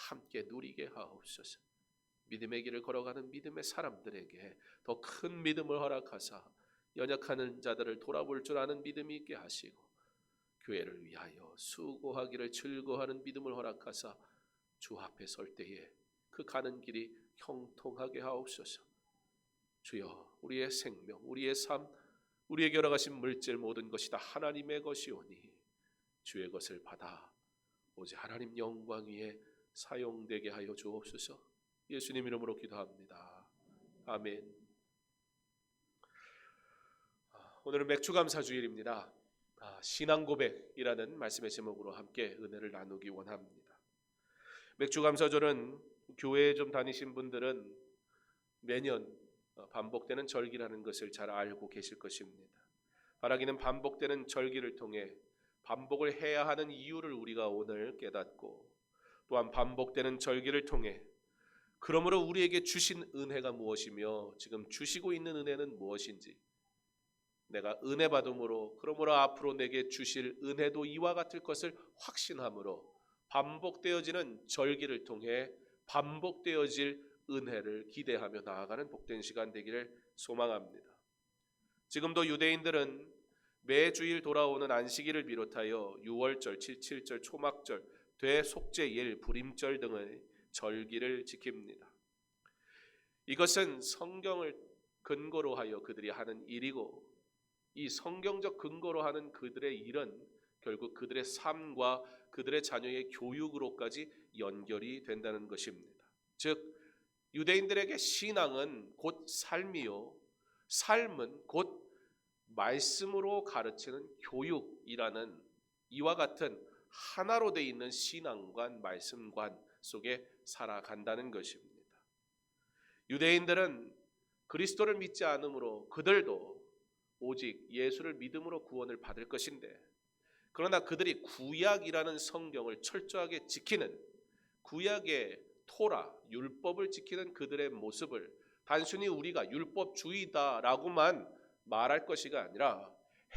함께 누리게 하옵소서. 믿음의 길을 걸어가는 믿음의 사람들에게 더 큰 믿음을 허락하사 연약한 자들을 돌아볼 줄 아는 믿음이 있게 하시고 교회를 위하여 수고하기를 즐거워하는 믿음을 허락하사 주 앞에 설 때에 그 가는 길이 형통하게 하옵소서. 주여, 우리의 생명, 우리의 삶, 우리에게 허락하신 물질 모든 것이 다 하나님의 것이오니 주의 것을 받아 오직 하나님 영광 위에 사용되게 하여 주옵소서. 예수님 이름으로 기도합니다. 아멘. 오늘은 맥주감사 주일입니다. 신앙 고백이라는 말씀의 제목으로 함께 은혜를 나누기 원합니다. 맥주감사절은 교회에 좀 다니신 분들은 매년 반복되는 절기라는 것을 잘 알고 계실 것입니다. 바라기는 반복되는 절기를 통해 반복을 해야 하는 이유를 우리가 오늘 깨닫고, 또한 반복되는 절기를 통해 그러므로 우리에게 주신 은혜가 무엇이며 지금 주시고 있는 은혜는 무엇인지, 내가 은혜 받음으로 그러므로 앞으로 내게 주실 은혜도 이와 같을 것을 확신함으로 반복되어지는 절기를 통해 반복되어질 은혜를 기대하며 나아가는 복된 시간 되기를 소망합니다. 지금도 유대인들은 매주일 돌아오는 안식일을 비롯하여 유월절, 칠칠절, 초막절, 대속죄일, 불임절 등의 절기를 지킵니다. 이것은 성경을 근거로 하여 그들이 하는 일이고, 이 성경적 근거로 하는 그들의 일은 결국 그들의 삶과 그들의 자녀의 교육으로까지 연결이 된다는 것입니다. 즉 유대인들에게 신앙은 곧 삶이요, 삶은 곧 말씀으로 가르치는 교육이라는 이와 같은 하나로 되어 있는 신앙관, 말씀관 속에 살아간다는 것입니다. 유대인들은 그리스도를 믿지 않으므로 그들도 오직 예수를 믿음으로 구원을 받을 것인데, 그러나 그들이 구약이라는 성경을 철저하게 지키는, 구약의 토라, 율법을 지키는 그들의 모습을 단순히 우리가 율법주의다라고만 말할 것이 아니라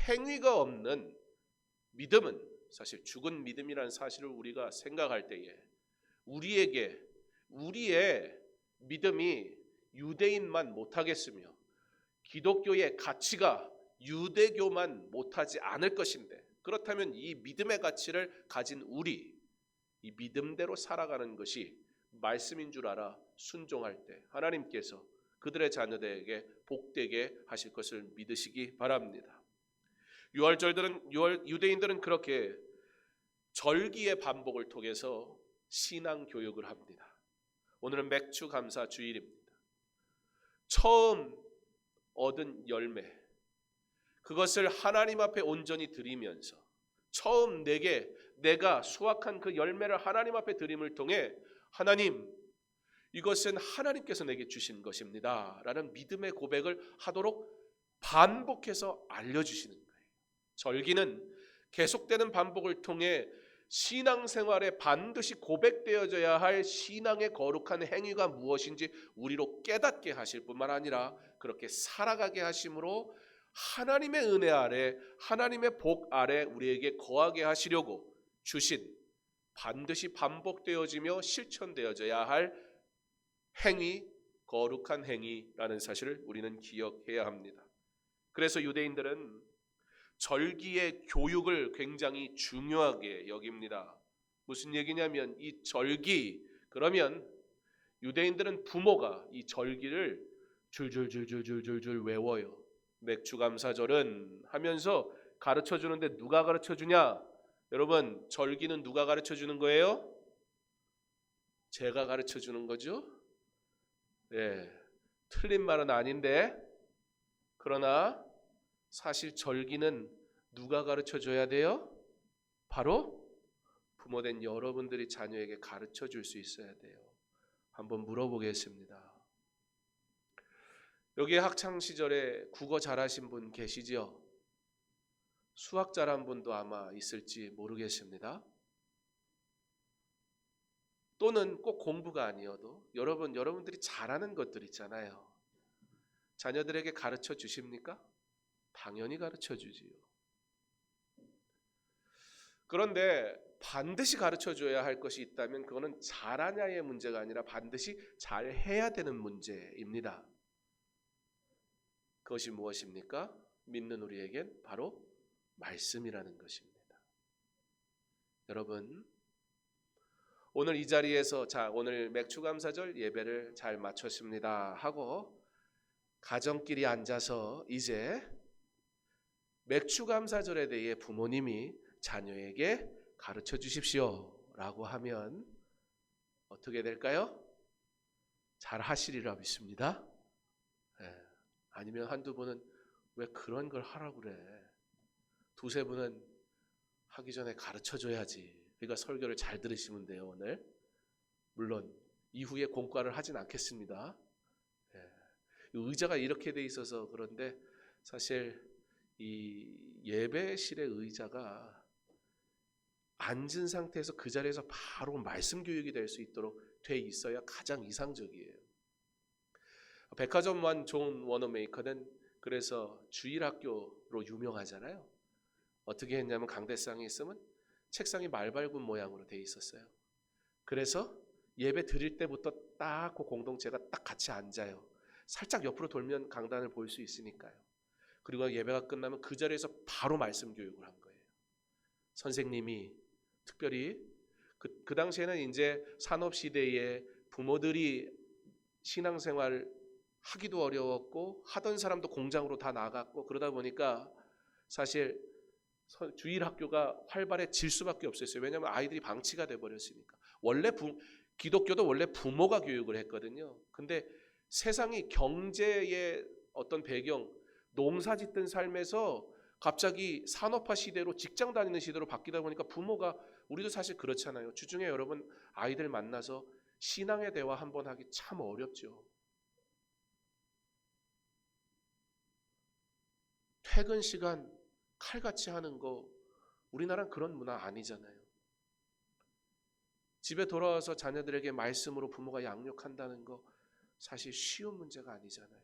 행위가 없는 믿음은 사실 죽은 믿음이라는 사실을 우리가 생각할 때에 우리의 믿음이 유대인만 못하겠으며 기독교의 가치가 유대교만 못하지 않을 것인데, 그렇다면 이 믿음의 가치를 가진 우리, 이 믿음대로 살아가는 것이 말씀인 줄 알아 순종할 때 하나님께서 그들의 자녀들에게 복되게 하실 것을 믿으시기 바랍니다. 유대인들은 그렇게 절기의 반복을 통해서 신앙 교육을 합니다. 오늘은 맥주 감사 주일입니다. 처음 얻은 열매, 그것을 하나님 앞에 온전히 드리면서 처음 내가 수확한 그 열매를 하나님 앞에 드림을 통해 하나님, 이것은 하나님께서 내게 주신 것입니다 라는 믿음의 고백을 하도록 반복해서 알려주시는 거예요. 절기는 계속되는 반복을 통해 신앙생활에 반드시 고백되어져야 할 신앙의 거룩한 행위가 무엇인지 우리로 깨닫게 하실 뿐만 아니라 그렇게 살아가게 하심으로 하나님의 은혜 아래, 하나님의 복 아래 우리에게 거하게 하시려고 주신, 반드시 반복되어지며 실천되어져야 할 행위, 거룩한 행위라는 사실을 우리는 기억해야 합니다. 그래서 유대인들은 절기의 교육을 굉장히 중요하게 여깁니다. 무슨 얘기냐면 이 절기, 그러면 유대인들은 부모가 이 절기를 줄줄줄줄줄줄 외워요. 맥주감사절은 하면서 가르쳐 주는데 누가 가르쳐 주냐? 여러분, 절기는 누가 가르쳐 주는 거예요? 제가 가르쳐 주는 거죠. 네, 틀린 말은 아닌데, 그러나 사실 절기는 누가 가르쳐 줘야 돼요? 바로 부모된 여러분들이 자녀에게 가르쳐 줄 수 있어야 돼요. 한번 물어보겠습니다. 여기 학창시절에 국어 잘하신 분 계시죠? 수학 잘한 분도 아마 있을지 모르겠습니다. 또는 꼭 공부가 아니어도 여러분들이 잘하는 것들 있잖아요. 자녀들에게 가르쳐 주십니까? 당연히 가르쳐 주지요. 그런데 반드시 가르쳐줘야 할 것이 있다면 그거는 잘하냐의 문제가 아니라 반드시 잘해야 되는 문제입니다. 그것이 무엇입니까? 믿는 우리에겐 바로 말씀이라는 것입니다. 여러분, 오늘 이 자리에서 오늘 맥추감사절 예배를 잘 마쳤습니다 하고 가정끼리 앉아서 이제 맥추감사절에 대해 부모님이 자녀에게 가르쳐 주십시오 라고 하면 어떻게 될까요? 잘 하시리라 믿습니다. 아니면 한두 분은 왜 그런 걸 하라고 그래? 두세 분은 하기 전에 가르쳐 줘야지. 그러니까 설교를 잘 들으시면 돼요. 오늘 물론 이후에 공과를 하진 않겠습니다. 의자가 이렇게 돼 있어서 그런데 사실 이 예배실의 의자가 앉은 상태에서 그 자리에서 바로 말씀 교육이 될 수 있도록 돼 있어야 가장 이상적이에요. 백화점 존 워너메이커는 그래서 주일학교로 유명하잖아요. 어떻게 했냐면 강대상이 있으면 책상이 말발굽 모양으로 돼 있었어요. 그래서 예배 드릴 때부터 딱 그 공동체가 딱 같이 앉아요. 살짝 옆으로 돌면 강단을 볼 수 있으니까요. 그리고 예배가 끝나면 그 자리에서 바로 말씀 교육을 한 거예요. 선생님이 특별히 그 당시에는 이제 산업 시대에 부모들이 신앙생활 하기도 어려웠고 하던 사람도 공장으로 다 나갔고 그러다 보니까 사실 주일 학교가 활발해질 수밖에 없었어요. 왜냐하면 아이들이 방치가 돼버렸으니까. 원래 기독교도 원래 부모가 교육을 했거든요. 근데 세상이 경제의 어떤 배경, 농사짓던 삶에서 갑자기 산업화 시대로 직장 다니는 시대로 바뀌다 보니까 부모가, 우리도 사실 그렇잖아요. 주중에 여러분 아이들 만나서 신앙의 대화 한번 하기 참 어렵죠. 퇴근 시간 칼같이 하는 거, 우리나라는 그런 문화 아니잖아요. 집에 돌아와서 자녀들에게 말씀으로 부모가 양육한다는 거 사실 쉬운 문제가 아니잖아요.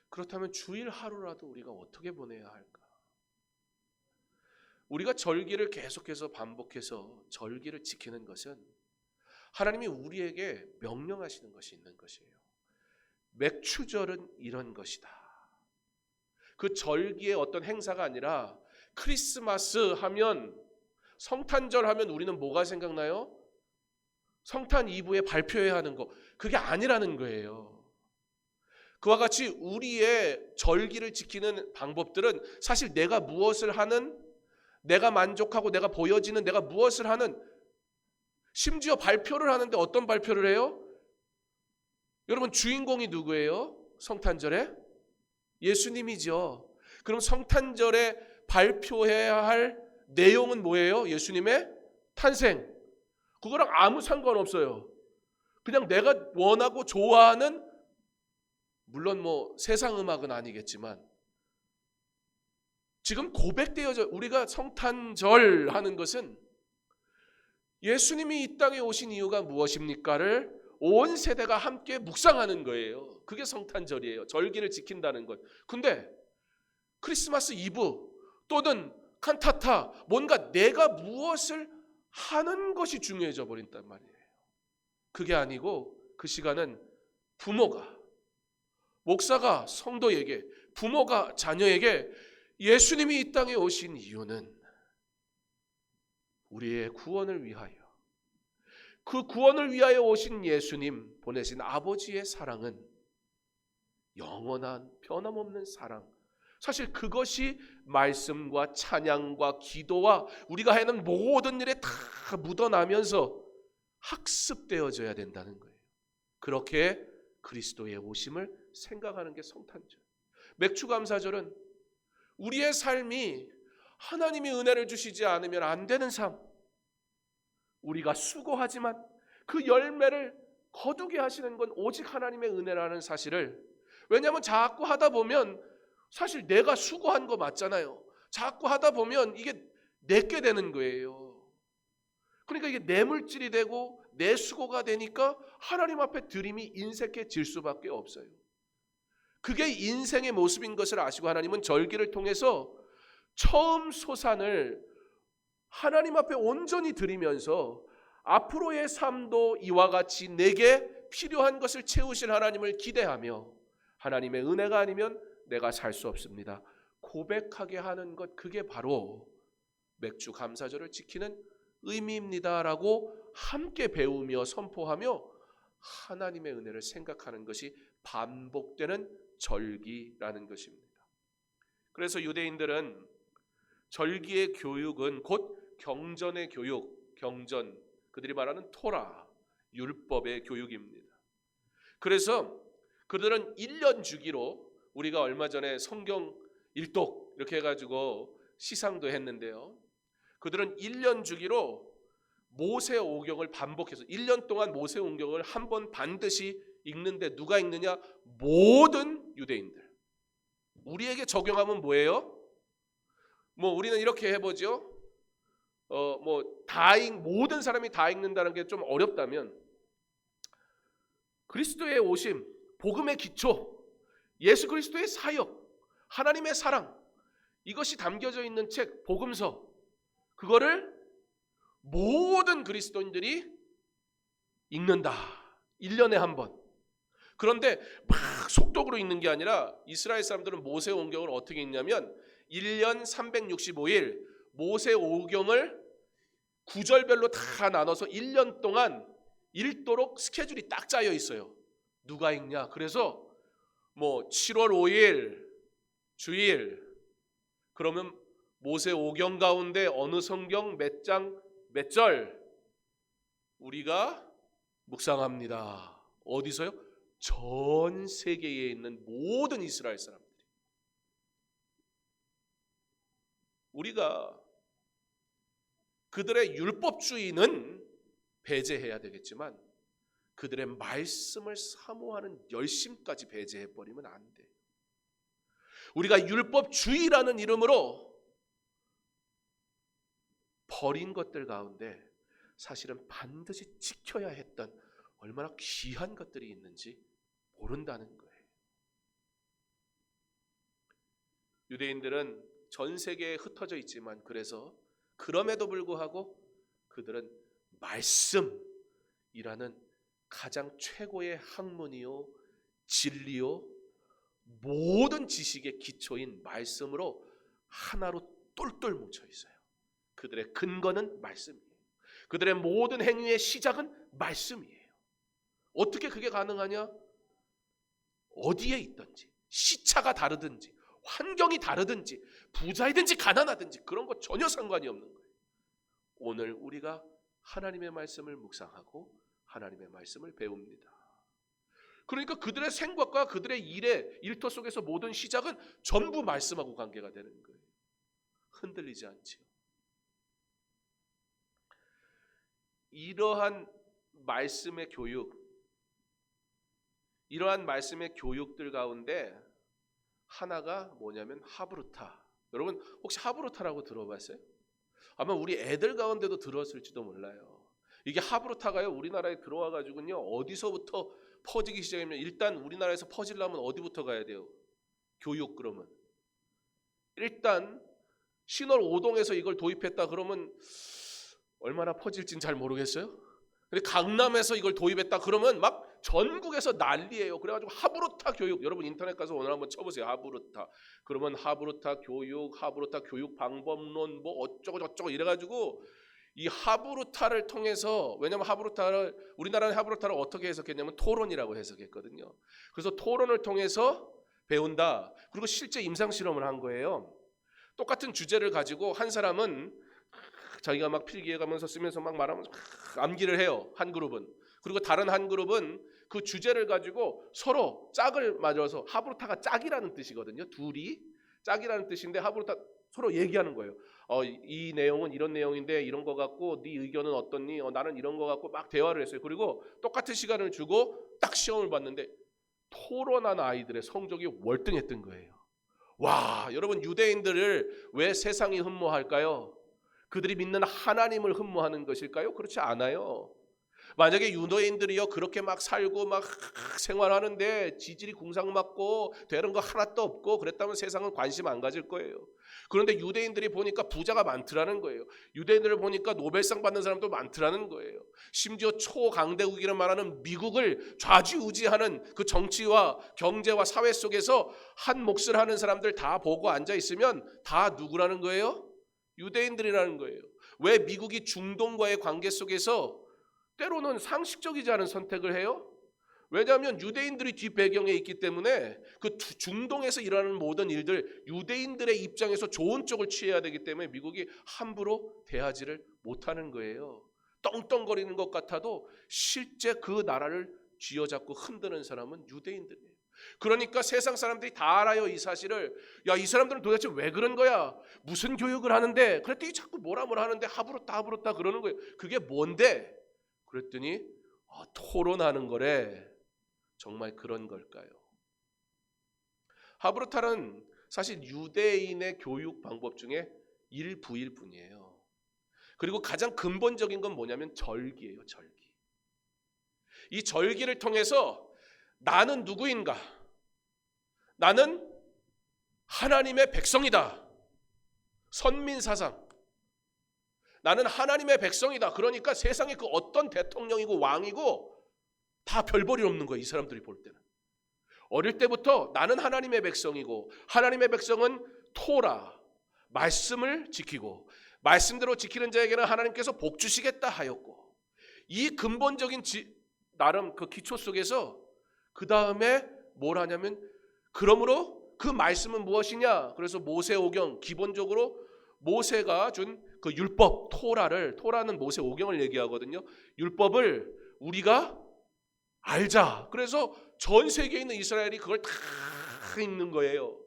그렇다면 주일 하루라도 우리가 어떻게 보내야 할까? 우리가 절기를 계속해서 반복해서 절기를 지키는 것은 하나님이 우리에게 명령하시는 것이 있는 것이에요. 맥추절은 이런 것이다. 그 절기의 어떤 행사가 아니라 크리스마스 하면, 성탄절 하면 우리는 뭐가 생각나요? 성탄 이브에 발표해야 하는 거, 그게 아니라는 거예요. 그와 같이 우리의 절기를 지키는 방법들은 사실 내가 무엇을 하는, 내가 만족하고 내가 보여지는, 내가 무엇을 하는, 심지어 발표를 하는데 어떤 발표를 해요? 여러분 주인공이 누구예요? 성탄절에? 예수님이죠. 그럼 성탄절에 발표해야 할 내용은 뭐예요? 예수님의 탄생. 그거랑 아무 상관없어요. 그냥 내가 원하고 좋아하는, 물론 뭐 세상 음악은 아니겠지만 지금 고백되어져, 우리가 성탄절 하는 것은 예수님이 이 땅에 오신 이유가 무엇입니까를 온 세대가 함께 묵상하는 거예요. 그게 성탄절이에요. 절기를 지킨다는 것. 근데 크리스마스 이브 또는 칸타타, 뭔가 내가 무엇을 하는 것이 중요해져 버린단 말이에요. 그게 아니고 그 시간은 부모가, 목사가 성도에게, 부모가 자녀에게 예수님이 이 땅에 오신 이유는 우리의 구원을 위하여, 그 구원을 위하여 오신 예수님, 보내신 아버지의 사랑은 영원한 변함없는 사랑. 사실 그것이 말씀과 찬양과 기도와 우리가 하는 모든 일에 다 묻어나면서 학습되어져야 된다는 거예요. 그렇게 그리스도의 오심을 생각하는 게 성탄절. 맥추감사절은 우리의 삶이 하나님이 은혜를 주시지 않으면 안 되는 삶, 우리가 수고하지만 그 열매를 거두게 하시는 건 오직 하나님의 은혜라는 사실을, 왜냐하면 자꾸 하다 보면 사실 내가 수고한 거 맞잖아요. 자꾸 하다 보면 이게 내게 되는 거예요. 그러니까 이게 내 물질이 되고 내 수고가 되니까 하나님 앞에 드림이 인색해질 수밖에 없어요. 그게 인생의 모습인 것을 아시고 하나님은 절기를 통해서 처음 소산을 하나님 앞에 온전히 드리면서 앞으로의 삶도 이와 같이 내게 필요한 것을 채우실 하나님을 기대하며 하나님의 은혜가 아니면 내가 살 수 없습니다 고백하게 하는 것, 그게 바로 맥주 감사절을 지키는 의미입니다라고 함께 배우며 선포하며 하나님의 은혜를 생각하는 것이 반복되는 절기라는 것입니다. 그래서 유대인들은 절기의 교육은 곧 경전의 교육, 경전, 그들이 말하는 토라, 율법의 교육입니다. 그래서 그들은 1년 주기로, 우리가 얼마 전에 성경 일독 이렇게 해가지고 시상도 했는데요, 그들은 1년 주기로 모세오경을 반복해서 1년 동안 모세오경을 한 번 반드시 읽는데 누가 읽느냐? 모든 유대인들. 우리에게 적용하면 뭐예요? 우리는 이렇게 해보죠. 모든 사람이 다 읽는다는 게 좀 어렵다면 그리스도의 오심, 복음의 기초, 예수 그리스도의 사역, 하나님의 사랑, 이것이 담겨져 있는 책 복음서, 그거를 모든 그리스도인들이 읽는다. 1년에 한 번. 그런데 막 속독으로 읽는 게 아니라 이스라엘 사람들은 모세오경을 어떻게 읽냐면 1년 365일 모세오경을 구절별로 다 나눠서 1년 동안 읽도록 스케줄이 딱 짜여 있어요. 누가 읽냐? 그래서 7월 5일 주일, 그러면 모세오경 가운데 어느 성경 몇 장 몇 절 우리가 묵상합니다. 어디서요? 전 세계에 있는 모든 이스라엘 사람들이. 우리가 그들의 율법주의는 배제해야 되겠지만 그들의 말씀을 사모하는 열심까지 배제해버리면 안 돼요. 우리가 율법주의라는 이름으로 버린 것들 가운데 사실은 반드시 지켜야 했던 얼마나 귀한 것들이 있는지 모른다는 거예요. 유대인들은 전 세계에 흩어져 있지만 그럼에도 불구하고 그들은 말씀이라는 가장 최고의 학문이요 진리요 모든 지식의 기초인 말씀으로 하나로 똘똘 뭉쳐 있어요. 그들의 근거는 말씀이에요. 그들의 모든 행위의 시작은 말씀이에요. 어떻게 그게 가능하냐? 어디에 있든지, 시차가 다르든지, 환경이 다르든지, 부자이든지 가난하든지 그런 거 전혀 상관이 없는 거예요. 오늘 우리가 하나님의 말씀을 묵상하고 하나님의 말씀을 배웁니다. 그러니까 그들의 생각과 그들의 일터 속에서 모든 시작은 전부 말씀하고 관계가 되는 거예요. 흔들리지 않지요. 이러한 말씀의 교육들 가운데 하나가 뭐냐면 하브루타. 여러분 혹시 하브루타라고 들어봤어요? 아마 우리 애들 가운데도 들었을지도 몰라요. 이게 하브루타가요 우리나라에 들어와 가지고요 어디서부터 퍼지기 시작하면 일단 우리나라에서 퍼지려면 어디부터 가야 돼요? 교육. 그러면 일단 신월 5동에서 이걸 도입했다 그러면 얼마나 퍼질진 잘 모르겠어요. 근데 강남에서 이걸 도입했다 그러면 막 전국에서 난리예요. 그래가지고 하브루타 교육, 여러분 인터넷 가서 오늘 한번 쳐보세요. 하브루타. 그러면 하브루타 교육, 하브루타 교육 방법론 뭐 어쩌고 저쩌고 이래가지고 이 하브루타를 통해서, 왜냐면 우리나라는 하브루타를 어떻게 해석했냐면 토론이라고 해석했거든요. 그래서 토론을 통해서 배운다. 그리고 실제 임상 실험을 한 거예요. 똑같은 주제를 가지고 한 사람은 자기가 막 필기해 가면서 쓰면서 막 말하면서 암기를 해요. 한 그룹은. 그리고 다른 한 그룹은 그 주제를 가지고 서로 짝을 맞아서, 하브루타가 짝이라는 뜻이거든요. 둘이 짝이라는 뜻인데 하브루타 서로 얘기하는 거예요. 이 내용은 이런 내용인데 이런 거 같고 네 의견은 어떻니? 나는 이런 거 같고 막 대화를 했어요. 그리고 똑같은 시간을 주고 딱 시험을 봤는데 토론한 아이들의 성적이 월등했던 거예요. 와, 여러분 유대인들을 왜 세상이 흠모할까요? 그들이 믿는 하나님을 흠모하는 것일까요? 그렇지 않아요. 만약에 유대인들이요 그렇게 막 살고 막 생활하는데 지질이 궁상맞고 되는 거 하나도 없고 그랬다면 세상은 관심 안 가질 거예요. 그런데 유대인들이 보니까 부자가 많더라는 거예요. 유대인들을 보니까 노벨상 받는 사람도 많더라는 거예요. 심지어 초강대국이라 말하는 미국을 좌지우지하는 그 정치와 경제와 사회 속에서 한 몫을 하는 사람들 다 보고 앉아 있으면 다 누구라는 거예요? 유대인들이라는 거예요. 왜 미국이 중동과의 관계 속에서 때로는 상식적이지 않은 선택을 해요? 왜냐하면 유대인들이 뒷배경에 있기 때문에 그 중동에서 일어나는 모든 일들 유대인들의 입장에서 좋은 쪽을 취해야 되기 때문에 미국이 함부로 대하지를 못하는 거예요. 떵떵거리는 것 같아도 실제 그 나라를 쥐어잡고 흔드는 사람은 유대인들이에요. 그러니까 세상 사람들이 다 알아요, 이 사실을. 야, 이 사람들은 도대체 왜 그런 거야? 무슨 교육을 하는데? 그랬더니 자꾸 뭐라 하는데 하부렀다 그러는 거예요. 그게 뭔데? 그랬더니 토론하는 거래. 정말 그런 걸까요? 하브루타는 사실 유대인의 교육 방법 중에 일부일 뿐이에요. 그리고 가장 근본적인 건 뭐냐면 절기예요. 절기. 이 절기를 통해서 나는 누구인가? 나는 하나님의 백성이다. 선민사상. 나는 하나님의 백성이다. 그러니까 세상에 그 어떤 대통령이고 왕이고 다 별 볼일 없는 거예요. 이 사람들이 볼 때는. 어릴 때부터 나는 하나님의 백성이고 하나님의 백성은 토라, 말씀을 지키고 말씀대로 지키는 자에게는 하나님께서 복 주시겠다 하였고 이 근본적인 나름 그 기초 속에서 그 다음에 뭘 하냐면 그러므로 그 말씀은 무엇이냐? 그래서 모세오경 기본적으로 모세가 준 그 율법 토라는 모세오경을 얘기하거든요. 율법을 우리가 알자. 그래서 전 세계에 있는 이스라엘이 그걸 다 읽는 거예요.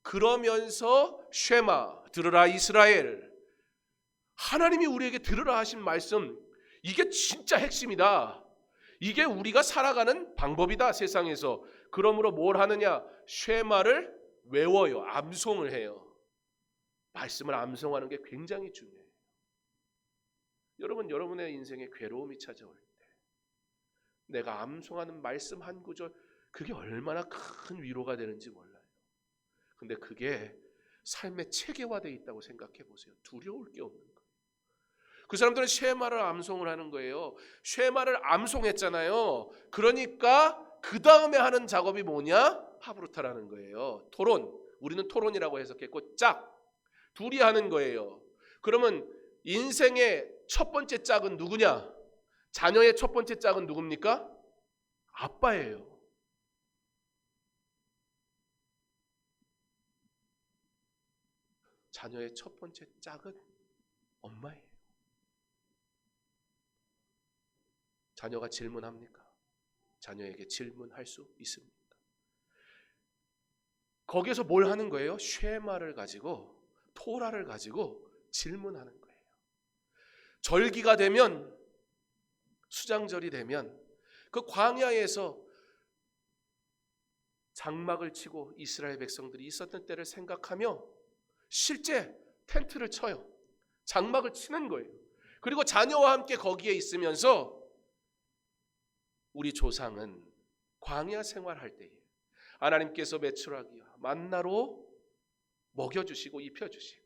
그러면서 쉐마 들으라 이스라엘 하나님이 우리에게 들으라 하신 말씀 이게 진짜 핵심이다. 이게 우리가 살아가는 방법이다 세상에서. 그러므로 뭘 하느냐? 쉐마를 외워요. 암송을 해요. 말씀을 암송하는 게 굉장히 중요해요. 여러분 여러분의 인생에 괴로움이 찾아올 때 내가 암송하는 말씀 한 구절 그게 얼마나 큰 위로가 되는지 몰라요. 근데 그게 삶의 체계화되어 있다고 생각해 보세요. 두려울 게 없는 거예요. 그 사람들은 쉐마를 암송을 하는 거예요. 쉐마를 암송했잖아요. 그러니까 그 다음에 하는 작업이 뭐냐? 하브루타라는 거예요. 토론. 우리는 토론이라고 해석했고 짝. 둘이 하는 거예요. 그러면 인생의 첫 번째 짝은 누구냐? 자녀의 첫 번째 짝은 누굽니까? 아빠예요. 자녀의 첫 번째 짝은 엄마예요. 자녀가 질문합니까? 자녀에게 질문할 수 있습니다. 거기서 뭘 하는 거예요? 쉐마를 가지고 토라를 가지고 질문하는 거예요. 절기가 되면 수장절이 되면 그 광야에서 장막을 치고 이스라엘 백성들이 있었던 때를 생각하며 실제 텐트를 쳐요. 장막을 치는 거예요. 그리고 자녀와 함께 거기에 있으면서 우리 조상은 광야 생활할 때에 하나님께서 메추라기와 만나로 먹여주시고 입혀주시고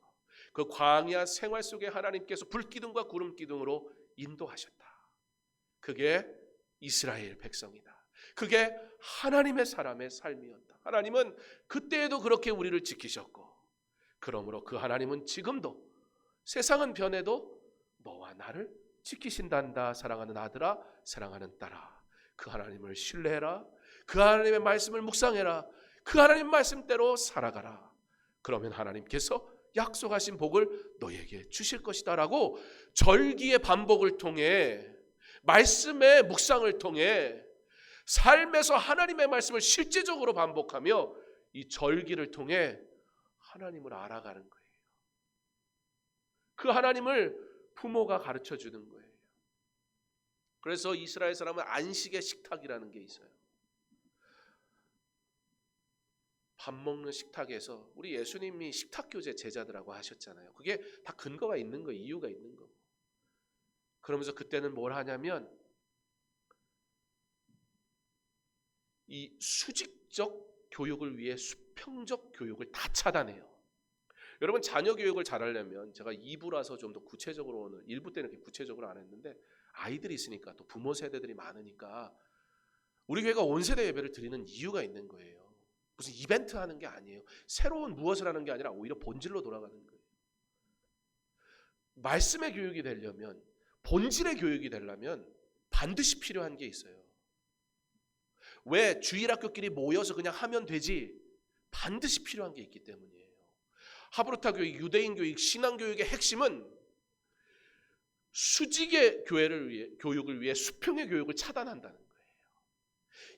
그 광야 생활 속에 하나님께서 불기둥과 구름기둥으로 인도하셨다. 그게 이스라엘 백성이다. 그게 하나님의 사람의 삶이었다. 하나님은 그때에도 그렇게 우리를 지키셨고 그러므로 그 하나님은 지금도 세상은 변해도 너와 나를 지키신단다. 사랑하는 아들아 사랑하는 딸아 그 하나님을 신뢰해라. 그 하나님의 말씀을 묵상해라. 그 하나님 말씀대로 살아가라. 그러면 하나님께서 약속하신 복을 너에게 주실 것이다 라고 절기의 반복을 통해 말씀의 묵상을 통해 삶에서 하나님의 말씀을 실제적으로 반복하며 이 절기를 통해 하나님을 알아가는 거예요. 그 하나님을 부모가 가르쳐 주는 거예요. 그래서 이스라엘 사람은 안식의 식탁이라는 게 있어요. 밥 먹는 식탁에서 우리 예수님이 식탁교제 제자들하고 하셨잖아요. 그게 다 근거가 있는 거예요. 이유가 있는 거고. 그러면서 그때는 뭘 하냐면 이 수직적 교육을 위해 수평적 교육을 다 차단해요. 여러분 자녀 교육을 잘하려면 제가 2부라서 좀 더 구체적으로 오늘 1부 때는 이렇게 구체적으로 안 했는데 아이들이 있으니까 또 부모 세대들이 많으니까 우리 교회가 온 세대 예배를 드리는 이유가 있는 거예요. 무슨 이벤트 하는 게 아니에요. 새로운 무엇을 하는 게 아니라 오히려 본질로 돌아가는 거예요. 말씀의 교육이 되려면 본질의 교육이 되려면 반드시 필요한 게 있어요. 왜 주일학교끼리 모여서 그냥 하면 되지? 반드시 필요한 게 있기 때문이에요. 하브르타 교육, 유대인 교육, 신앙 교육의 핵심은 수직의 교육을 위해 수평의 교육을 차단한다는 거예요.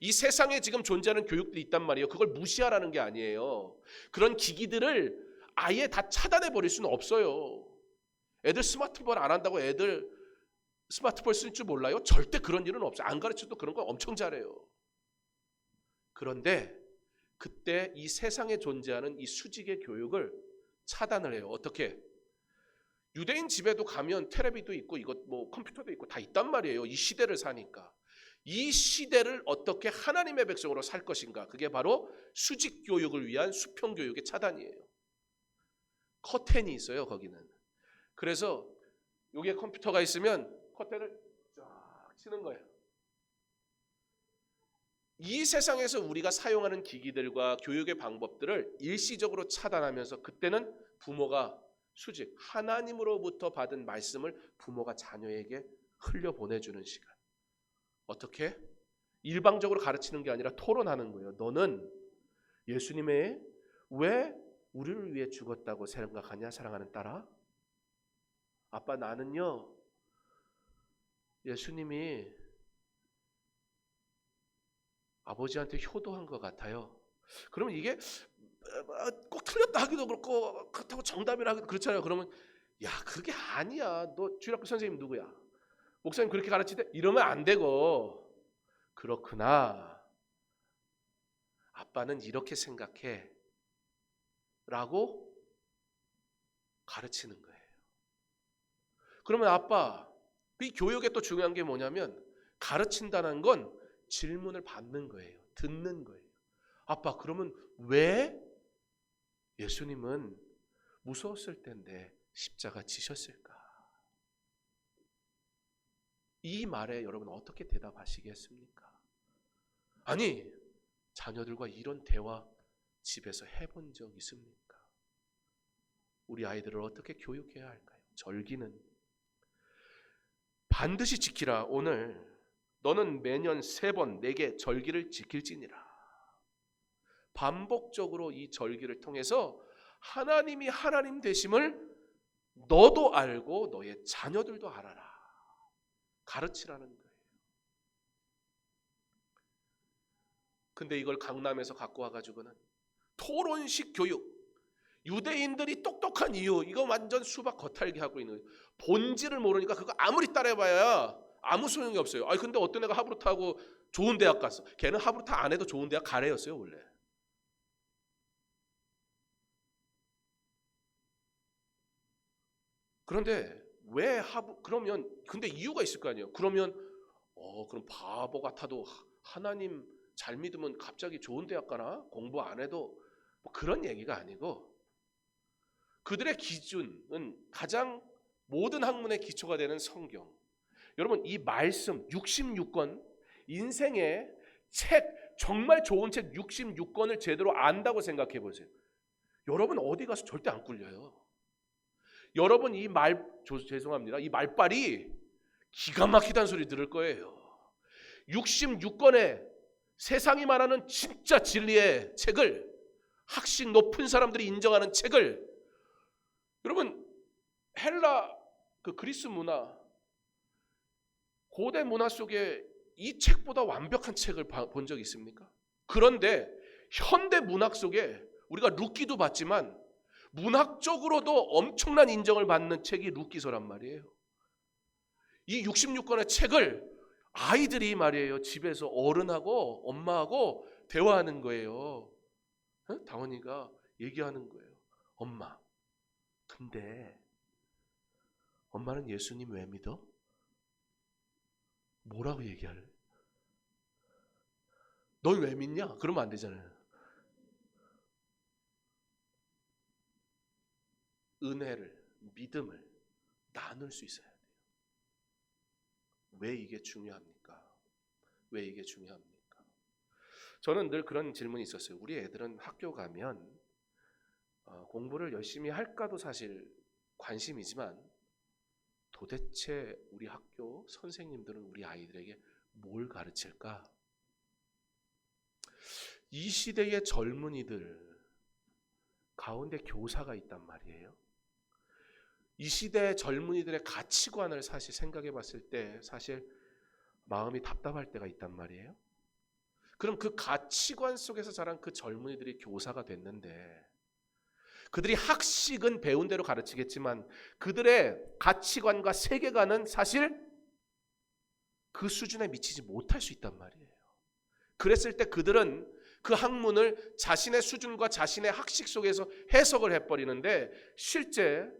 이 세상에 지금 존재하는 교육들이 있단 말이에요. 그걸 무시하라는 게 아니에요. 그런 기기들을 아예 다 차단해 버릴 수는 없어요. 애들 스마트폰 안 한다고 애들 스마트폰 쓸 줄 몰라요? 절대 그런 일은 없어요. 안 가르쳐도 그런 거 엄청 잘해요. 그런데 그때 이 세상에 존재하는 이 수직의 교육을 차단을 해요. 어떻게? 유대인 집에도 가면 텔레비도 있고 이것 뭐 컴퓨터도 있고 다 있단 말이에요. 이 시대를 사니까. 이 시대를 어떻게 하나님의 백성으로 살 것인가? 그게 바로 수직 교육을 위한 수평 교육의 차단이에요. 커튼이 있어요, 거기는. 그래서 여기에 컴퓨터가 있으면 커튼을 쫙 치는 거예요. 이 세상에서 우리가 사용하는 기기들과 교육의 방법들을 일시적으로 차단하면서 그때는 부모가 수직, 하나님으로부터 받은 말씀을 부모가 자녀에게 흘려보내주는 시간. 어떻게? 일방적으로 가르치는 게 아니라 토론하는 거예요. 너는 예수님의 왜 우리를 위해 죽었다고 생각하냐, 사랑하는 딸아? 아빠 나는요, 예수님이 아버지한테 효도한 것 같아요. 그러면 이게 꼭 틀렸다 하기도 그렇고 그렇다고 정답이라 하기도 그렇잖아요. 그러면 야 그게 아니야. 너 주일학교 선생님 누구야? 목사님 그렇게 가르치대? 이러면 안 되고 그렇구나. 아빠는 이렇게 생각해 라고 가르치는 거예요. 그러면 아빠 이 교육에 또 중요한 게 뭐냐면 가르친다는 건 질문을 받는 거예요. 듣는 거예요. 아빠 그러면 왜 예수님은 무서웠을 텐데 십자가 지셨을까? 이 말에 여러분 어떻게 대답하시겠습니까? 아니 자녀들과 이런 대화 집에서 해본 적 있습니까? 우리 아이들을 어떻게 교육해야 할까요? 절기는 반드시 지키라. 오늘 너는 매년 3번 내게 절기를 지킬지니라. 반복적으로 이 절기를 통해서 하나님이 하나님 되심을 너도 알고 너의 자녀들도 알아라. 가르치라는 거예요. 근데 이걸 강남에서 갖고 와가지고는 토론식 교육, 유대인들이 똑똑한 이유, 이거 완전 수박 겉핥기 하고 있는 거예요. 본질을 모르니까 그거 아무리 따라해봐야 아무 소용이 없어요. 아니 근데 어떤 애가 하브르타하고 좋은 대학 갔어. 걔는 하브르타 안 해도 좋은 대학 가래였어요 원래. 그런데 왜 그러면 근데 이유가 있을 거 아니에요. 그러면 그럼 바보 같아도 하나님 잘 믿으면 갑자기 좋은 대학 가나? 공부 안 해도 뭐 그런 얘기가 아니고 그들의 기준은 가장 모든 학문의 기초가 되는 성경. 여러분 이 말씀 66권 인생의 책 정말 좋은 책 66권을 제대로 안다고 생각해 보세요. 여러분 어디 가서 절대 안 꿀려요. 여러분 이 죄송합니다. 이 말빨이 기가 막히다는 소리 들을 거예요. 66권의 세상이 말하는 진짜 진리의 책을 학식 높은 사람들이 인정하는 책을 여러분 헬라 그리스 문화 고대 문화 속에 이 책보다 완벽한 책을 본 적 있습니까? 그런데 현대 문학 속에 우리가 룻기도 봤지만 문학적으로도 엄청난 인정을 받는 책이 룻기서란 말이에요. 이 66권의 책을 아이들이 말이에요. 집에서 어른하고 엄마하고 대화하는 거예요. 다원이가 얘기하는 거예요. 엄마, 근데 엄마는 예수님 왜 믿어? 뭐라고 얘기할래? 널 왜 믿냐? 그러면 안 되잖아요. 은혜를, 믿음을 나눌 수 있어야 돼요. 왜 이게 중요합니까? 왜 이게 중요합니까? 저는 늘 그런 질문이 있었어요. 우리 애들은 학교 가면 공부를 열심히 할까도 사실 관심이지만 도대체 우리 학교 선생님들은 우리 아이들에게 뭘 가르칠까? 이 시대의 젊은이들 가운데 교사가 있단 말이에요. 이 시대의 젊은이들의 가치관을 사실 생각해 봤을 때 사실 마음이 답답할 때가 있단 말이에요. 그럼 그 가치관 속에서 자란 그 젊은이들이 교사가 됐는데 그들이 학식은 배운 대로 가르치겠지만 그들의 가치관과 세계관은 사실 그 수준에 미치지 못할 수 있단 말이에요. 그랬을 때 그들은 그 학문을 자신의 수준과 자신의 학식 속에서 해석을 해버리는데 실제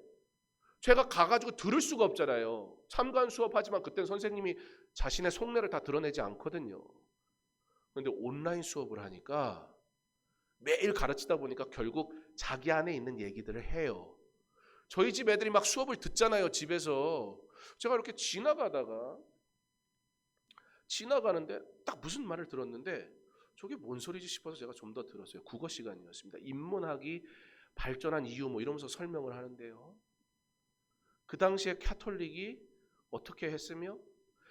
제가 가가지고 들을 수가 없잖아요. 참관 수업하지만 그때는 선생님이 자신의 속내를 다 드러내지 않거든요. 그런데 온라인 수업을 하니까 매일 가르치다 보니까 결국 자기 안에 있는 얘기들을 해요. 저희 집 애들이 막 수업을 듣잖아요. 집에서 제가 이렇게 지나가는데 딱 무슨 말을 들었는데 저게 뭔 소리지 싶어서 제가 좀 더 들었어요. 국어 시간이었습니다. 인문학이 발전한 이유 뭐 이러면서 설명을 하는데요. 그 당시에 카톨릭이 어떻게 했으며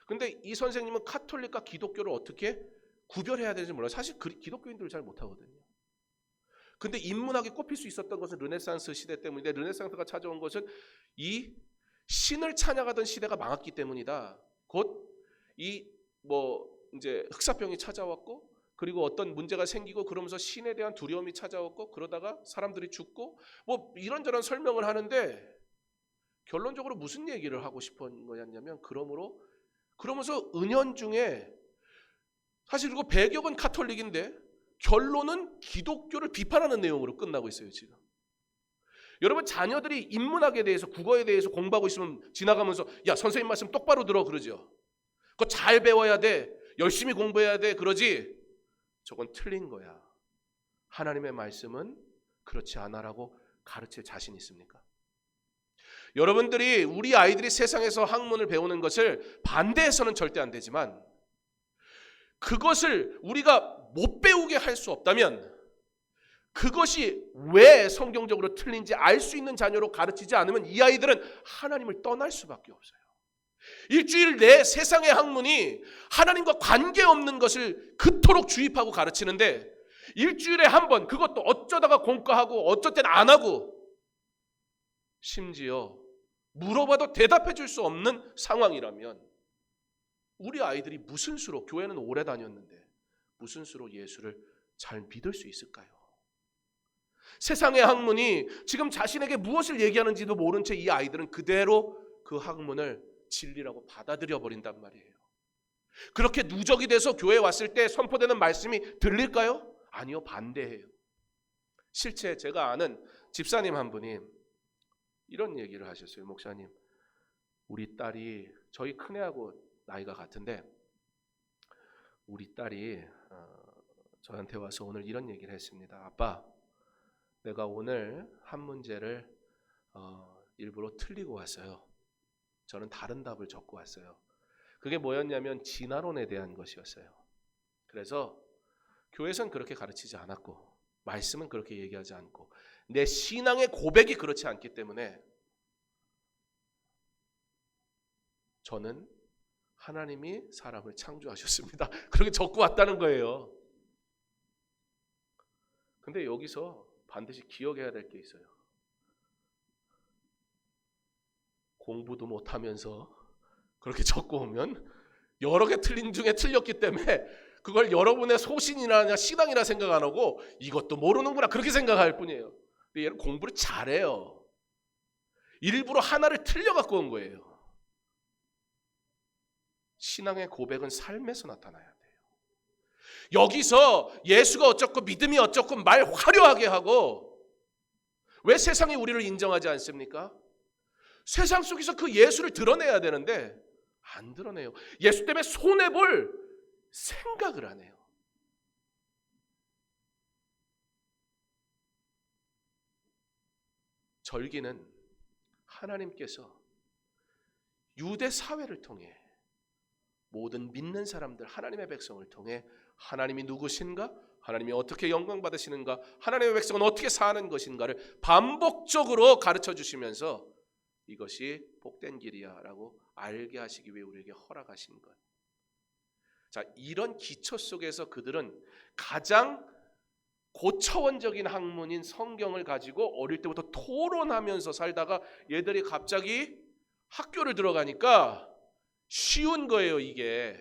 근데 이 선생님은 카톨릭과 기독교를 어떻게 구별해야 되는지 몰라요. 사실 기독교인들은 잘 못하거든요. 근데 인문학이 꼽힐 수 있었던 것은 르네상스 시대 때문인데 르네상스가 찾아온 것은 이 신을 찬양하던 시대가 망했기 때문이다. 곧 이 이제 흑사병이 찾아왔고 그리고 어떤 문제가 생기고 그러면서 신에 대한 두려움이 찾아왔고 그러다가 사람들이 죽고 이런저런 설명을 하는데 결론적으로 무슨 얘기를 하고 싶은 거였냐면 그러면서 은연중에 사실 그리고 배경은 카톨릭인데 결론은 기독교를 비판하는 내용으로 끝나고 있어요 지금. 여러분 자녀들이 인문학에 대해서 국어에 대해서 공부하고 있으면 지나가면서 야 선생님 말씀 똑바로 들어 그러죠. 그거 잘 배워야 돼. 열심히 공부해야 돼. 그러지. 저건 틀린 거야. 하나님의 말씀은 그렇지 않아라고 가르칠 자신 있습니까? 여러분들이 우리 아이들이 세상에서 학문을 배우는 것을 반대해서는 절대 안 되지만 그것을 우리가 못 배우게 할 수 없다면 그것이 왜 성경적으로 틀린지 알 수 있는 자녀로 가르치지 않으면 이 아이들은 하나님을 떠날 수밖에 없어요. 일주일 내 세상의 학문이 하나님과 관계없는 것을 그토록 주입하고 가르치는데 일주일에 한 번 그것도 어쩌다가 공과하고 어쩔 땐 안 하고 심지어 물어봐도 대답해 줄 수 없는 상황이라면 우리 아이들이 무슨 수로 교회는 오래 다녔는데 무슨 수로 예수를 잘 믿을 수 있을까요? 세상의 학문이 지금 자신에게 무엇을 얘기하는지도 모른 채 이 아이들은 그대로 그 학문을 진리라고 받아들여 버린단 말이에요. 그렇게 누적이 돼서 교회에 왔을 때 선포되는 말씀이 들릴까요? 아니요, 반대해요. 실제 제가 아는 집사님 한 분이 이런 얘기를 하셨어요. 목사님, 우리 딸이 저희 큰애하고 나이가 같은데 우리 딸이 저한테 와서 오늘 이런 얘기를 했습니다. 아빠, 내가 오늘 한 문제를 일부러 틀리고 왔어요. 저는 다른 답을 적고 왔어요. 그게 뭐였냐면 진화론에 대한 것이었어요. 그래서 교회에서는 그렇게 가르치지 않았고 말씀은 그렇게 얘기하지 않고 내 신앙의 고백이 그렇지 않기 때문에 저는 하나님이 사람을 창조하셨습니다. 그렇게 적고 왔다는 거예요. 근데 여기서 반드시 기억해야 될 게 있어요. 공부도 못하면서 그렇게 적고 오면 여러 개 틀린 중에 틀렸기 때문에 그걸 여러분의 소신이나 신앙이라 생각 안 하고 이것도 모르는구나 그렇게 생각할 뿐이에요. 근데 얘는 공부를 잘해요. 일부러 하나를 틀려 갖고 온 거예요. 신앙의 고백은 삶에서 나타나야 돼요. 여기서 예수가 어쩌고 믿음이 어쩌고 말 화려하게 하고 왜 세상이 우리를 인정하지 않습니까? 세상 속에서 그 예수를 드러내야 되는데 안 드러내요. 예수 때문에 손해볼 생각을 안 해요. 절기는 하나님께서 유대 사회를 통해 모든 믿는 사람들, 하나님의 백성을 통해 하나님이 누구신가? 하나님이 어떻게 영광 받으시는가? 하나님의 백성은 어떻게 사는 것인가를 반복적으로 가르쳐 주시면서 이것이 복된 길이야라고 알게 하시기 위해 우리에게 허락하신 것. 자, 이런 기초 속에서 그들은 가장 고차원적인 학문인 성경을 가지고 어릴 때부터 토론하면서 살다가 얘들이 갑자기 학교를 들어가니까 쉬운 거예요. 이게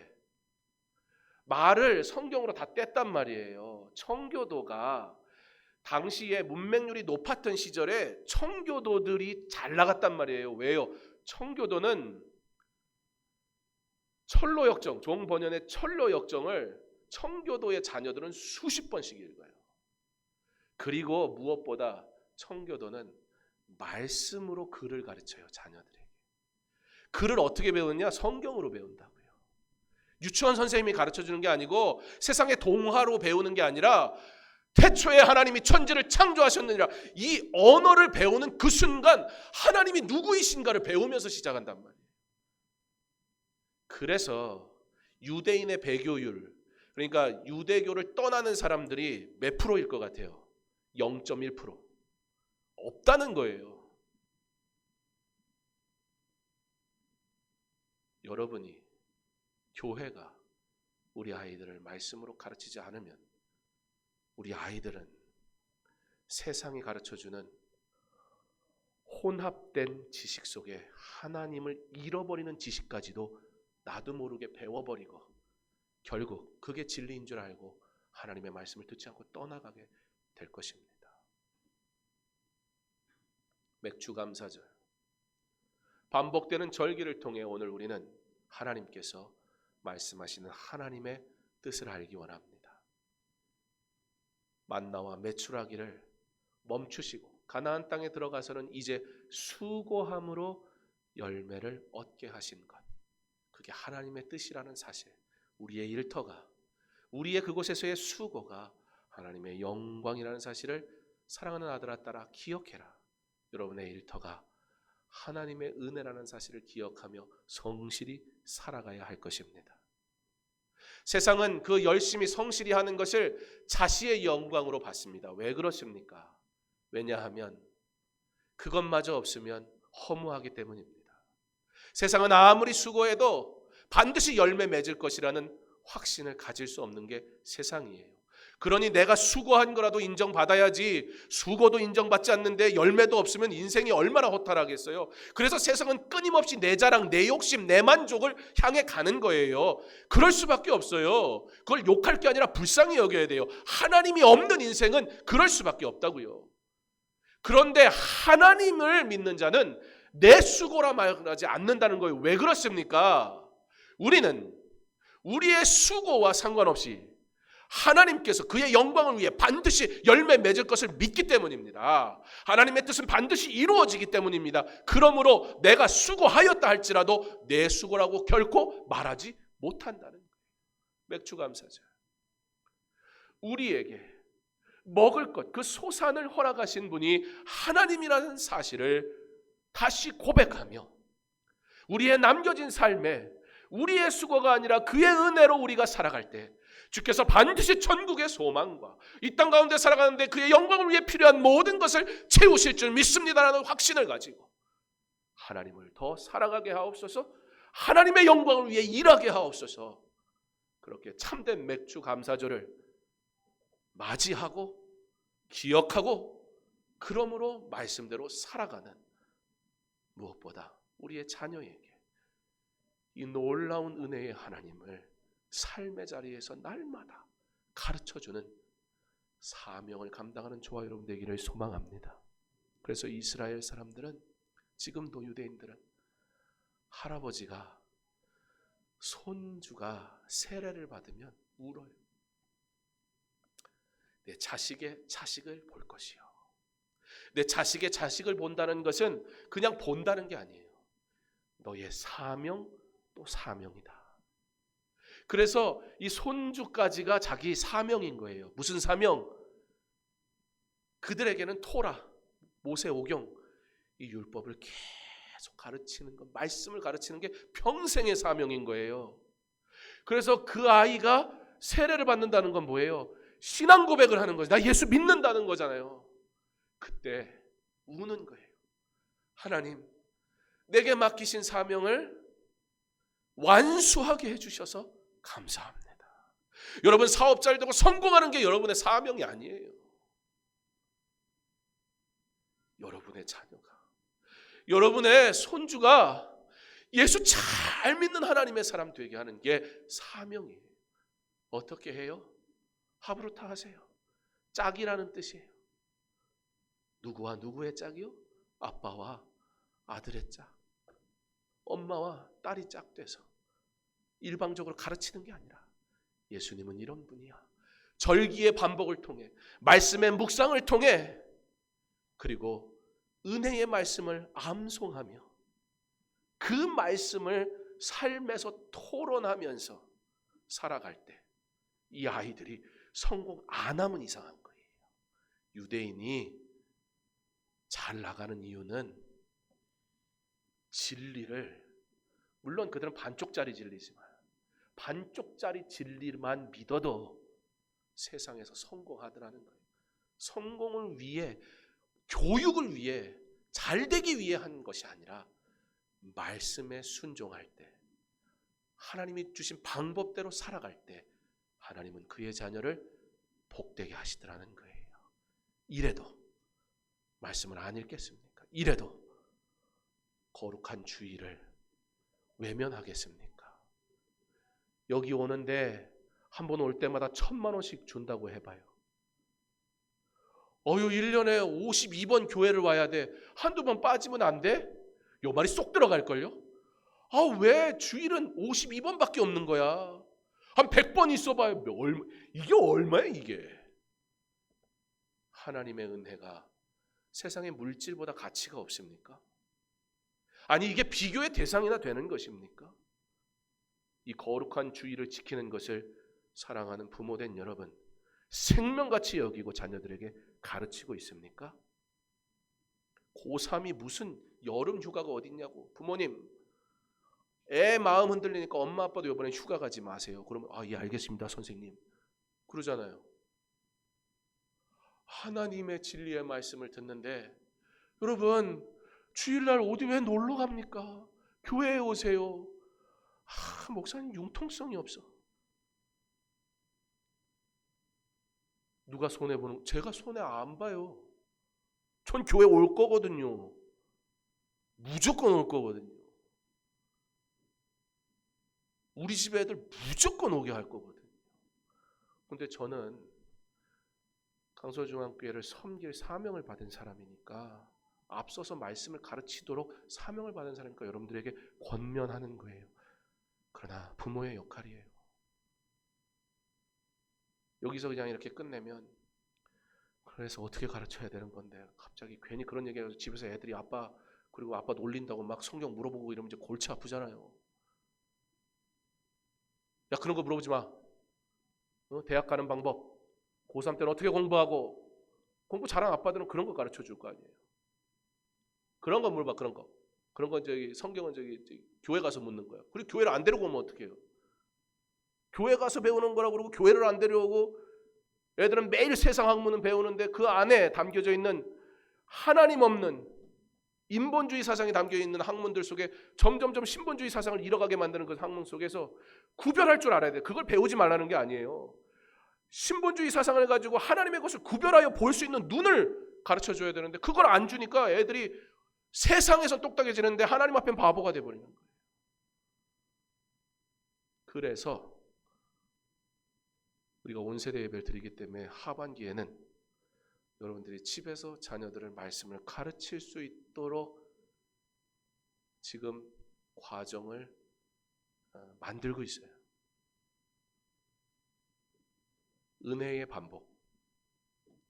말을 성경으로 다 뗐단 말이에요. 청교도가 당시에 문맹률이 높았던 시절에 청교도들이 잘 나갔단 말이에요. 왜요? 청교도는 철로역정, 종번연의 철로역정을 청교도의 자녀들은 수십 번씩 읽어요. 그리고 무엇보다 청교도는 말씀으로 글을 가르쳐요. 자녀들에게. 글을 어떻게 배우느냐? 성경으로 배운다고요. 유치원 선생님이 가르쳐주는 게 아니고 세상의 동화로 배우는 게 아니라 태초에 하나님이 천지를 창조하셨느니라, 이 언어를 배우는 그 순간 하나님이 누구이신가를 배우면서 시작한단 말이에요. 그래서 유대인의 배교율, 그러니까 유대교를 떠나는 사람들이 몇 프로일 것 같아요? 0.1%. 없다는 거예요. 여러분이, 교회가 우리 아이들을 말씀으로 가르치지 않으면 우리 아이들은 세상이 가르쳐주는 혼합된 지식 속에 하나님을 잃어버리는 지식까지도 나도 모르게 배워버리고 결국 그게 진리인 줄 알고 하나님의 말씀을 듣지 않고 떠나가게 될 것입니다. 맥주감사절, 반복되는 절기를 통해 오늘 우리는 하나님께서 말씀하시는 하나님의 뜻을 알기 원합니다. 만나와 메추라기를 멈추시고 가나안 땅에 들어가서는 이제 수고함으로 열매를 얻게 하신 것, 그게 하나님의 뜻이라는 사실, 우리의 일터가, 우리의 그곳에서의 수고가 하나님의 영광이라는 사실을 사랑하는 아들아 딸아 기억해라. 여러분의 일터가 하나님의 은혜라는 사실을 기억하며 성실히 살아가야 할 것입니다. 세상은 그 열심히 성실히 하는 것을 자시의 영광으로 봤습니다. 왜 그렇습니까? 왜냐하면 그것마저 없으면 허무하기 때문입니다. 세상은 아무리 수고해도 반드시 열매 맺을 것이라는 확신을 가질 수 없는 게 세상이에요. 그러니 내가 수고한 거라도 인정받아야지, 수고도 인정받지 않는데 열매도 없으면 인생이 얼마나 허탈하겠어요. 그래서 세상은 끊임없이 내 자랑, 내 욕심, 내 만족을 향해 가는 거예요. 그럴 수밖에 없어요. 그걸 욕할 게 아니라 불쌍히 여겨야 돼요. 하나님이 없는 인생은 그럴 수밖에 없다고요. 그런데 하나님을 믿는 자는 내 수고라 말하지 않는다는 거예요. 왜 그렇습니까? 우리는 우리의 수고와 상관없이 하나님께서 그의 영광을 위해 반드시 열매 맺을 것을 믿기 때문입니다. 하나님의 뜻은 반드시 이루어지기 때문입니다. 그러므로 내가 수고하였다 할지라도 내 수고라고 결코 말하지 못한다는 거예요. 맥주감사절, 우리에게 먹을 것, 그 소산을 허락하신 분이 하나님이라는 사실을 다시 고백하며 우리의 남겨진 삶에 우리의 수고가 아니라 그의 은혜로 우리가 살아갈 때 주께서 반드시 천국의 소망과 이 땅 가운데 살아가는데 그의 영광을 위해 필요한 모든 것을 채우실 줄 믿습니다라는 확신을 가지고 하나님을 더 살아가게 하옵소서, 하나님의 영광을 위해 일하게 하옵소서, 그렇게 참된 맥주 감사절을 맞이하고 기억하고 그러므로 말씀대로 살아가는, 무엇보다 우리의 자녀에게 이 놀라운 은혜의 하나님을 삶의 자리에서 날마다 가르쳐주는 사명을 감당하는 저와 여러분 되기를 소망합니다. 그래서 이스라엘 사람들은, 지금도 유대인들은 할아버지가, 손주가 세례를 받으면 울어요. 내 자식의 자식을 볼 것이요. 내 자식의 자식을 본다는 것은 그냥 본다는 게 아니에요. 너의 사명 또 사명이다. 그래서 이 손주까지가 자기 사명인 거예요. 무슨 사명? 그들에게는 토라, 모세오경, 이 율법을 계속 가르치는 것, 말씀을 가르치는 게 평생의 사명인 거예요. 그래서 그 아이가 세례를 받는다는 건 뭐예요? 신앙 고백을 하는 거죠. 나 예수 믿는다는 거잖아요. 그때 우는 거예요. 하나님, 내게 맡기신 사명을 완수하게 해주셔서 감사합니다. 여러분, 사업자를 되고 성공하는 게 여러분의 사명이 아니에요. 여러분의 자녀가, 여러분의 손주가 예수 잘 믿는 하나님의 사람 되게 하는 게 사명이에요. 어떻게 해요? 하브루타 하세요. 짝이라는 뜻이에요. 누구와 누구의 짝이요? 아빠와 아들의 짝, 엄마와 딸이 짝 돼서 일방적으로 가르치는 게 아니라 예수님은 이런 분이야. 절기의 반복을 통해, 말씀의 묵상을 통해, 그리고 은혜의 말씀을 암송하며 그 말씀을 삶에서 토론하면서 살아갈 때 이 아이들이 성공 안 하면 이상한 거예요. 유대인이 잘 나가는 이유는 진리를, 물론 그들은 반쪽짜리 진리지만 반쪽짜리 진리만 믿어도 세상에서 성공하더라는 거예요. 성공을 위해, 교육을 위해, 잘되기 위해 한 것이 아니라 말씀에 순종할 때, 하나님이 주신 방법대로 살아갈 때 하나님은 그의 자녀를 복되게 하시더라는 거예요. 이래도 말씀을 안 읽겠습니까? 이래도 거룩한 주의를 외면하겠습니까? 여기 오는데 한 번 올 때마다 1,000만 원씩 준다고 해봐요. 1년에 52번 교회를 와야 돼. 한두 번 빠지면 안 돼? 요 말이 쏙 들어갈걸요? 왜 주일은 52번밖에 없는 거야? 한 100번 있어봐요. 이게 얼마야 이게? 하나님의 은혜가 세상의 물질보다 가치가 없습니까? 아니, 이게 비교의 대상이나 되는 것입니까? 이 거룩한 주의를 지키는 것을 사랑하는 부모된 여러분, 생명같이 여기고 자녀들에게 가르치고 있습니까? 고3이 무슨 여름 휴가가 어딨냐고. 부모님, 애 마음 흔들리니까 엄마 아빠도 이번에 휴가 가지 마세요. 그러면 예, 알겠습니다 선생님, 그러잖아요. 하나님의 진리의 말씀을 듣는데, 여러분, 주일날 어디 왜 놀러 갑니까? 교회에 오세요. 목사님 융통성이 없어. 누가 손해보는? 제가 손해 안 봐요. 전 교회 올 거거든요. 무조건 올 거거든요. 우리 집 애들 무조건 오게 할 거거든요. 근데 저는 강서중앙교회를 섬길 사명을 받은 사람이니까, 앞서서 말씀을 가르치도록 사명을 받은 사람이니까 여러분들에게 권면하는 거예요. 그러나 부모의 역할이에요. 여기서 그냥 이렇게 끝내면, 그래서 어떻게 가르쳐야 되는 건데, 갑자기 괜히 그런 얘기해서 집에서 애들이 아빠, 그리고 아빠 놀린다고 막 성경 물어보고 이러면 이제 골치 아프잖아요. 야, 그런 거 물어보지 마. 대학 가는 방법, 고3 때는 어떻게 공부하고, 공부 잘하는 아빠들은 그런 거 가르쳐 줄 거 아니에요. 그런 거 물어봐. 그런 거. 그런 건 성경은 교회 가서 묻는 거야. 그리고 교회를 안 데리고 오면 어떡해요? 교회 가서 배우는 거라고 그러고 교회를 안 데려오고, 애들은 매일 세상 학문은 배우는데 그 안에 담겨져 있는 하나님 없는 인본주의 사상이 담겨있는 학문들 속에 점점점 신본주의 사상을 잃어가게 만드는 그 학문 속에서 구별할 줄 알아야 돼. 그걸 배우지 말라는 게 아니에요. 신본주의 사상을 가지고 하나님의 것을 구별하여 볼 수 있는 눈을 가르쳐줘야 되는데, 그걸 안 주니까 애들이 세상에서 똑딱해지는데 하나님 앞엔 바보가 돼버리는 거예요. 그래서 우리가 온세대 예배를 드리기 때문에 하반기에는 여러분들이 집에서 자녀들을 말씀을 가르칠 수 있도록 지금 과정을 만들고 있어요. 은혜의 반복.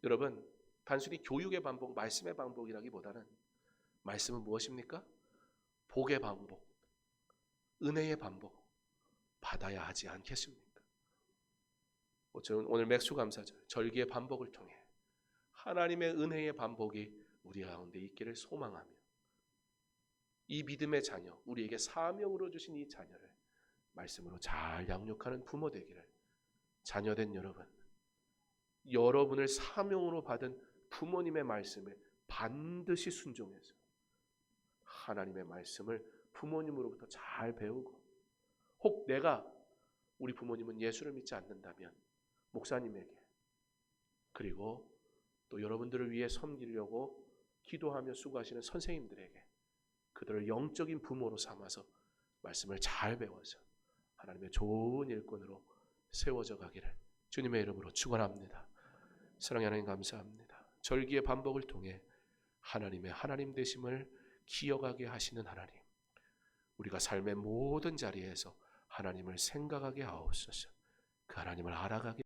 여러분, 단순히 교육의 반복, 말씀의 반복이라기보다는 말씀은 무엇입니까? 복의 반복, 은혜의 반복 받아야 하지 않겠습니까? 저는 오늘 맥수감사절, 절기의 반복을 통해 하나님의 은혜의 반복이 우리 가운데 있기를 소망하며, 이 믿음의 자녀, 우리에게 사명으로 주신 이 자녀를 말씀으로 잘 양육하는 부모 되기를, 자녀된 여러분, 여러분을 사명으로 받은 부모님의 말씀에 반드시 순종해서 하나님의 말씀을 부모님으로부터 잘 배우고, 혹 내가 우리 부모님은 예수를 믿지 않는다면 목사님에게, 그리고 또 여러분들을 위해 섬기려고 기도하며 수고하시는 선생님들에게 그들을 영적인 부모로 삼아서 말씀을 잘 배워서 하나님의 좋은 일꾼으로 세워져 가기를 주님의 이름으로 축원합니다. 사랑하는 하나님 감사합니다. 절기의 반복을 통해 하나님의 하나님 되심을 기억하게 하시는 하나님, 우리가 삶의 모든 자리에서 하나님을 생각하게 하옵소서. 그 하나님을 알아가게